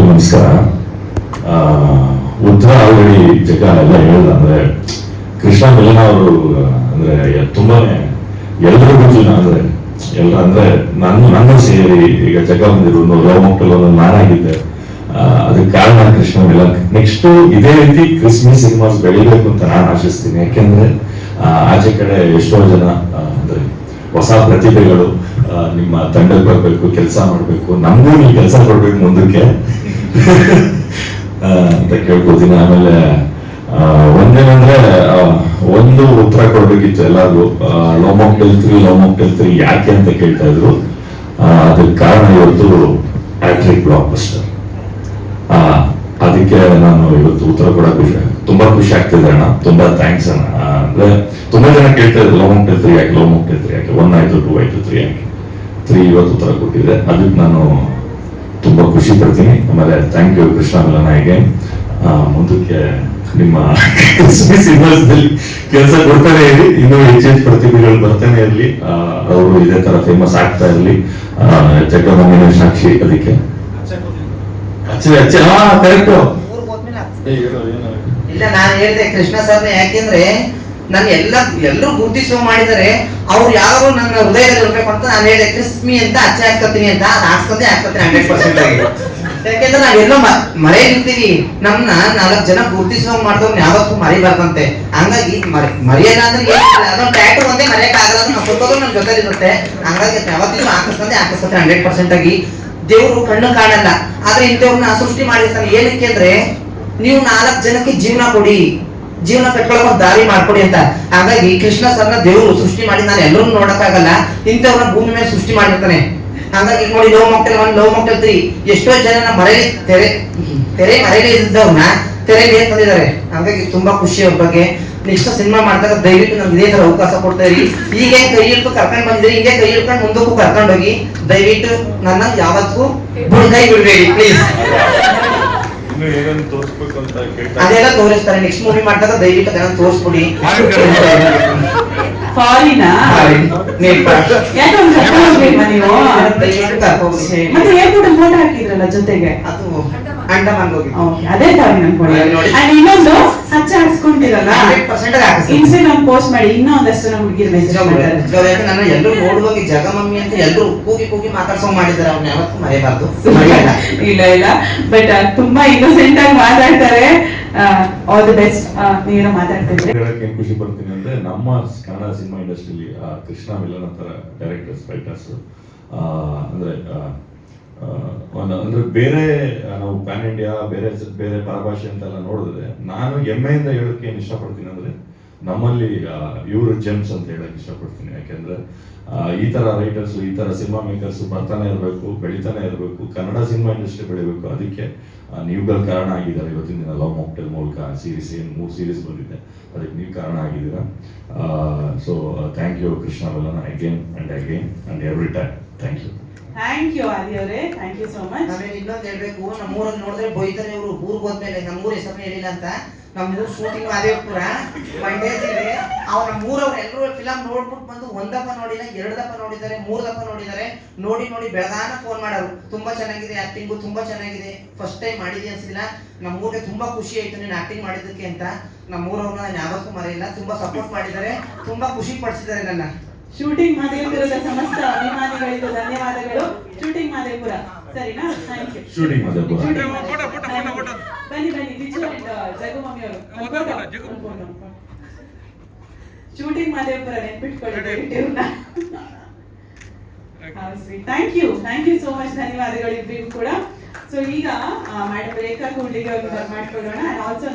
ಎಲ್ರಿಗೂ ನಮಸ್ಕಾರ. ಉತ್ತರ ಆಲ್ರೆಡಿ ಜಗ ಎಲ್ಲ ಹೇಳ್ದ. ಅಂದ್ರೆ ಕೃಷ್ಣ ಮಿಲನ ಅವರು ಅಂದ್ರೆ ತುಂಬಾನೇ ಎಲ್ಲರೂ ಗೊತ್ತಿಲ್ಲ. ಅಂದ್ರೆ ಎಲ್ಲ ಅಂದ್ರೆ ನನ್ನ ಸೇರಿ ಈಗ ಜಗ ಬಂದಿರೋದು ಲವ್ ನಾನಾಗಿದ್ದೆ. ಅದಕ್ಕೆ ಕಾರಣ ಕೃಷ್ಣ ಮಿಲನ್. ನೆಕ್ಸ್ಟ್ ಇದೇ ರೀತಿ ಕ್ರಿಸ್ಮಸ್ ಸಿನಿಮಾಸ್ ಬೆಳಿಬೇಕು ಅಂತ ನಾನು ಆಶಿಸ್ತೀನಿ. ಯಾಕೆಂದ್ರೆ ಆಚೆ ಕಡೆ ಎಷ್ಟೋ ಜನ ಅಂದ್ರೆ ಹೊಸ ಪ್ರತಿಭೆಗಳು ನಿಮ್ಮ ತಂಡಕ್ಕೆ ಬರ್ಬೇಕು, ಕೆಲಸ ಮಾಡ್ಬೇಕು, ನಮಗೂ ನೀವು ಕೆಲಸ ಕೊಡ್ಬೇಕು ಮುಂದಕ್ಕೆ ಅಂತ ಕೇಳ್ಕೊತೀನಿ. ಆಮೇಲೆ ಒಂದೇನಂದ್ರೆ ಒಂದು ಉತ್ತರ ಕೊಡ್ಬೇಕಿತ್ತು ಎಲ್ಲಾರ್ಗು. ಲವ್ ಮಾಕ್ಟೇಲ್ 3 ಯಾಕೆ ಅಂತ ಕೇಳ್ತಾ ಇದ್ರು. ಅದಕ್ಕೆ ಕಾರಣ ಇವತ್ತು ಹ್ಯಾಟ್ರಿಕ್ ಬ್ಲಾಕ್ ಬಸ್ಟರ್. ಅದಕ್ಕೆ ನಾನು ಇವತ್ತು ಉತ್ತರ ಕೊಡಕ್ ತುಂಬಾ ಖುಷಿ ಆಗ್ತಿದೆ ಅಣ್ಣ. ತುಂಬಾ ಥ್ಯಾಂಕ್ಸ್ ಅಣ್ಣ. ಅಂದ್ರೆ ತುಂಬಾ ಜನ ಕೇಳ್ತಾ ಇದ್ರು ಲವ್ ಮಾಕ್ಟೇಲ್ 3 ಯಾಕೆ, ಲವ್ ಮಾಕ್ಟೇಲ್ 3 ಯಾಕೆ, 1 ಆಯ್ತು 2 ಆಯ್ತು 3 ಯಾಕೆ. 3 ಇವತ್ತು ಉತ್ತರ ಕೊಟ್ಟಿದೆ. ಅದಕ್ಕೆ ನಾನು ತುಂಬಾ ಖುಷಿ ಪಡ್ತೀನಿ. ಆಮೇಲೆ ಥ್ಯಾಂಕ್ ಯು ಕೃಷ್ಣ ಮಿಲನಾಗೆ. ಮುಂದಕ್ಕೆ ನಿಮ್ಮ ಸಿನಿಮಾಸ್ನಲ್ಲಿ ಕೆಲಸ ಕೊಡ್ತಾನೆ ಇರಲಿ, ಇನ್ನೂ ಹೆಚ್ಚೆಚ್ಚು ಪ್ರತಿಭೆಗಳು ಬರ್ತಾನೆ ಇರಲಿ, ಅವರು ಇದೇ ತರ ಫೇಮಸ್ ಆಗ್ತಾ ಇರಲಿ. ಜಗಮಂದಿನ ಸಾಕ್ಷಿ. ಅದಕ್ಕೆ ಕರೆಕ್ಟ್ ಇಲ್ಲ, ನಾನು ಹೇಳಿದೆ ಕೃಷ್ಣ ಸರ್ನ. ಯಾಕೆಂದ್ರೆ ನಾನು ಎಲ್ಲರೂ ಗುರುತಿಸುವ ಮಾಡಿದರೆ ಅವ್ರು ಯಾರು ನನ್ನ ಹೃದಯದಲ್ಲಿ ಇರ್ಬೇಕು ಅಂತ ನಾನು ಹೇಳಿದೆ. ಕ್ರಿಸ್ಮಿ ಅಂತ ಅಚ್ಚೆ ಹಾಕ್ತೀನಿ ಅಂತ ಹಾಕ್ಸ್ಕೊಂಡೆ 100% ಆಗಿ. ಯಾಕೆಂದ್ರೆ ನಾವೆಲ್ಲೋ ಮರೆಯಿರ್ತೀವಿ. ನಮ್ನ 4 ಜನ ಗುರುತಿಸುವ ಮಾಡಿದವ್ರು ಯಾವತ್ತೂ ಮರಿಬಾರ್ದಂತೆ. ಹಂಗಾಗಿ ಮರೆಯಲ್ಲ ಅಂದ್ರೆ ಏನಿಲ್ಲ, ಅದೊಂದು ಟ್ಯಾಟು ಒಂದೇ ಮರೆಯಕ್ ಆಗಲ್ಲ. ನಮ್ಮ ಫೋಟೋಗಳು ನಮ್ಮ ಜೊತೆ ಇರುತ್ತೆ. ಹಂಗಾಗಿ ಯಾವತ್ತಿಗೂ ಹಾಕಿಸ್ಕೊಂಡೆ 100% ಆಗಿ. ದೇವ್ರು ಕಣ್ಣು ಕಾಣಲ್ಲ, ಆದ್ರೆ ಇಂಥವ್ರನ್ನ ಸೃಷ್ಟಿ ಮಾಡಿರ್ತಾನೆ. ಏನಕ್ಕೆ ಅಂದ್ರೆ ನೀವು 4 ಜನಕ್ಕೆ ಜೀವನ ಕೊಡಿ, ಜೀವನ ಕಟ್ಕೊಳ್ಳೋ ದಾರಿ ಮಾಡ್ಕೊಡಿ ಅಂತ. ಹಾಗಾಗಿ ಕೃಷ್ಣ ಸರ್ನ ದೇವರು ಸೃಷ್ಟಿ ಮಾಡಿ ನಾನು ಎಲ್ಲರೂ ನೋಡಕ್ಕಾಗಲ್ಲ, ಇಂಥವ್ರನ್ನ ಭೂಮಿ ಮೇಲೆ ಸೃಷ್ಟಿ ಮಾಡಿರ್ತಾನೆ. ಹಾಗಾಗಿ ನೋಡಿ, ಲವ್ ಮಾಕ್ಟೇಲ್ 1, ಲವ್ ಮಾಕ್ಟೇಲ್ 3 ಎಷ್ಟೋ ಜನ ಮರೆಯಲ್ಲಿ ತೆರೆ ಮರೆಯಲ್ಲಿ ಇದ್ದವ್ರನ್ನ ತೆರೆಗೆ ತಂದಿದ್ದಾರೆ. ಹಾಗಾಗಿ ತುಂಬಾ ಖುಷಿ ಅವ್ರ ಬಗ್ಗೆ. ನೆಕ್ಸ್ಟ್ ಸಿನಿಮಾ ಮಾಡಿದಾಗ ದಯವಿಟ್ಟು ನಮ್ಗೆ ಇದೇ ತರ ಅವಕಾಶ ಕೊಡ್ತಾ ಇರಿ. ಹೀಗೆ ಕೈ ಹಿಡ್ದು ಕರ್ಕೊಂಡು ಬಂದಿರಿ, ಹೀಗೆ ಕೈ ಹಿಡ್ಕೊಂಡು ಮುಂದಕ್ಕೂ ಕರ್ಕೊಂಡು ಹೋಗಿ. ದಯವಿಟ್ಟು ನನ್ನ ಯಾವತ್ತೂ ಕೈ ಬಿಡಬೇಡಿ ಪ್ಲೀಸ್. ಅದೆಲ್ಲ ತೋರಿಸ್ತಾರೆ ನೆಕ್ಸ್ಟ್ ಮೂವಿ ಮಾಡಿದಾಗ. ದಯವಿಟ್ಟು ಅದನ್ನ ತೋರಿಸ್ಬಿಡಿ. ಫಾರಿನಾ ಮತ್ತೆ ಏರ್ಪೋರ್ಟ್ ಫೋಟೋ ಹಾಕಿದ್ರಲ್ಲ ಜೊತೆಗೆ, ಅದು ಅಂಡಮಾನ್ ಹೋಗಿ ಅದೇ ಫಾರಿನ್ ಅನ್ಕೊಳ್ಳಿ. ಇನ್ನೊಂದು ಹಚ್ಚ ಹಾಕ್ಸ್ಕೊಂಡಿರಲ್ಲ, ಇನ್ಸ್ಟಾಗ್ರಾಮ್ ಪೋಸ್ಟ್ ಮಾಡಿ. ಇನ್ನೂ ಒಂದಷ್ಟು ನಮ್ಮ ಹುಡುಗಿರ ಮೆಸೇಜ್ ನಾನು ಎಲ್ಲರೂ ನೋಡುವಾಗ ಜಗಮಮ್ಮಿ ಅಂತ ಎಲ್ಲರೂ ಕೂಗಿ ಮಾತಾಡ್ಸೋ ಮಾಡಿದ್ದಾರೆ. ಅವ್ನ ಯಾವತ್ತೂ ಮರೆಯಬಾರ್ದು. ಇಲ್ಲ ಬಟ್ ತುಂಬಾ ಇನ್ನೋಸೆಂಟ್ ಆಗಿ ಮಾತಾಡ್ತಾರೆ. All the best. ನೀವೇನೋ ಮಾತಾಡ್ತಿದ್ರೆ ಹೇಳಕ್ಕೆ ಏನ್ ಖುಷಿ ಪಡ್ತೀನಿ ಅಂದ್ರೆ, ನಮ್ಮ ಕನ್ನಡ ಸಿನಿಮಾ ಇಂಡಸ್ಟ್ರಿಲಿ ಕೃಷ್ಣ ಮಿಲನ್ ತರ ಡೈರೆಕ್ಟರ್ಸ್, ರೈಟರ್ಸ್ ಅಂದ್ರೆ ಅಂದ್ರೆ ಬೇರೆ ನಾವು ಪ್ಯಾನ್ ಇಂಡಿಯಾ ಬೇರೆ ಪರಭಾಷೆ ಅಂತೆಲ್ಲ ನೋಡಿದ್ರೆ ನಾನು ಹೆಮ್ಮೆಯಿಂದ ಹೇಳಕ್ಕೆ ಏನ್ ಇಷ್ಟಪಡ್ತೀನಿ ಅಂದ್ರೆ, ನಮ್ಮಲ್ಲಿ ಇವರು ಜೆಮ್ಸ್ ಅಂತ ಹೇಳಕ್ ಇಷ್ಟಪಡ್ತೀನಿ. ಯಾಕೆಂದ್ರೆ ಈ ತರ ರೈಟರ್ಸ್, ಈ ತರ ಸಿನಿಮಾ ಮೇಕರ್ಸ್ ಬರ್ತಾನೆ ಇರಬೇಕು, ಬೆಳಿತಾನೆ ಇರಬೇಕು. ಕನ್ನಡ ಸಿನಿಮಾ ಇಂಡಸ್ಟ್ರಿ ಬೆಳಿಬೇಕು. ಅದಕ್ಕೆ ನೀವುಗಳು ಕಾರಣ ಆಗಿದ್ದಾರೆ. ಇವತ್ತಿನ ದಿನ ಲವ್ ಮಾಕ್ಟೇಲ್ ಮೂಲಕ ಸೀರೀಸ್, 3 ಸೀರೀಸ್ ಬಂದಿದೆ, ಅದಕ್ಕೆ ನೀವು ಕಾರಣ ಆಗಿದ್ದೀರಾ. So thank you Krishna Milan again and every time. Thank you Adi ಅವರೇ, ಥ್ಯಾಂಕ್ ಯು ಸೋ ಮಚ್. ಆಮೇಲೆ ಇನ್ನೊಂದು ಹೇಳ್ಬೇಕು, ನಮ್ಮೂರಲ್ಲಿ ನೋಡಿದ್ರೆ ಬೈತಾರೆ ಇವರು ಊರಿಗೆ ಹೋದ್ಮೇಲೆ ನಮ್ಮೂರ ಹೆಸರು ಹೇಳಿಲ್ಲ ಅಂತ. ನಮ್ಮೂರು ಶೂಟಿಂಗ್ ಮಾದೇವಪುರ, ಮಂಡ್ಯ ಜಿಲ್ಲೆ. ಅವ್ರ ನಮ್ಮೂರವ್ರು ಎಲ್ಲರೂ ಫಿಲಮ್ ನೋಡ್ಬಿಟ್ಟು ಬಂದು 1 ದಪ್ಪ ನೋಡಿಲ್ಲ, 2 ದಪ್ಪ ನೋಡಿದ್ದಾರೆ, 3 ದಪ್ಪ ನೋಡಿದ್ದಾರೆ. ನೋಡಿ ಬೆಳಗಾನ ಫೋನ್ ಮಾಡೋರು, ತುಂಬಾ ಚೆನ್ನಾಗಿದೆ ಆಕ್ಟಿಂಗು, ತುಂಬಾ ಚೆನ್ನಾಗಿದೆ, ಫಸ್ಟ್ ಟೈಮ್ ಮಾಡಿದೆ ಅನ್ಸಿಲ್ಲ. ನಮ್ಮೂರಿಗೆ ತುಂಬಾ ಖುಷಿ ಆಯ್ತು ನೀನು ಆಕ್ಟಿಂಗ್ ಮಾಡಿದ್ದಕ್ಕೆ ಅಂತ. ನಮ್ಮೂರವ್ರನ್ನ ನಾನು ಯಾವತ್ತೂ ಮರೆಯಿಲ್ಲ. ತುಂಬಾ ಸಪೋರ್ಟ್ ಮಾಡಿದ್ದಾರೆ, ತುಂಬಾ ಖುಷಿ ಪಡಿಸಿದ್ದಾರೆ ನನ್ನ. ಶೂಟಿಂಗ್ ಮಾದೇವಪುರದ ಸಮಸ್ತ ಅಭಿಮಾನಿಗಳಿಗೂ ಧನ್ಯವಾದಗಳು. ಶೂಟಿಂಗ್ ಮಾದೇವಪುರ, ಸರಿನಾ? Thank you. ಶೂಟಿಂಗ್ ಮಾದೇವಪುರ. ಬನ್ನಿ ಬಿಜು ಅಂಡ್ ಜಗಮಮ್ಮಿ ಅವರು ಶೂಟಿಂಗ್ ಮಾದೇವಪುರ ನೆನ್ಪಿಟ್ಕೊಳ್ಳಿ. Thank you so much. ಧನ್ಯವಾದಗಳು ಇಬ್ಬರಿಗೂ ಕೂಡ. ಸೊ ಈಗ ಮೇಡಮ್ ರೇಖಾ ಕೂಡ್ಲಿಗೆ ಅವ್ರಿಗೆ ಮಾಡ್ಕೊಳ್ಳೋಣ. ಆಲ್ಸೋ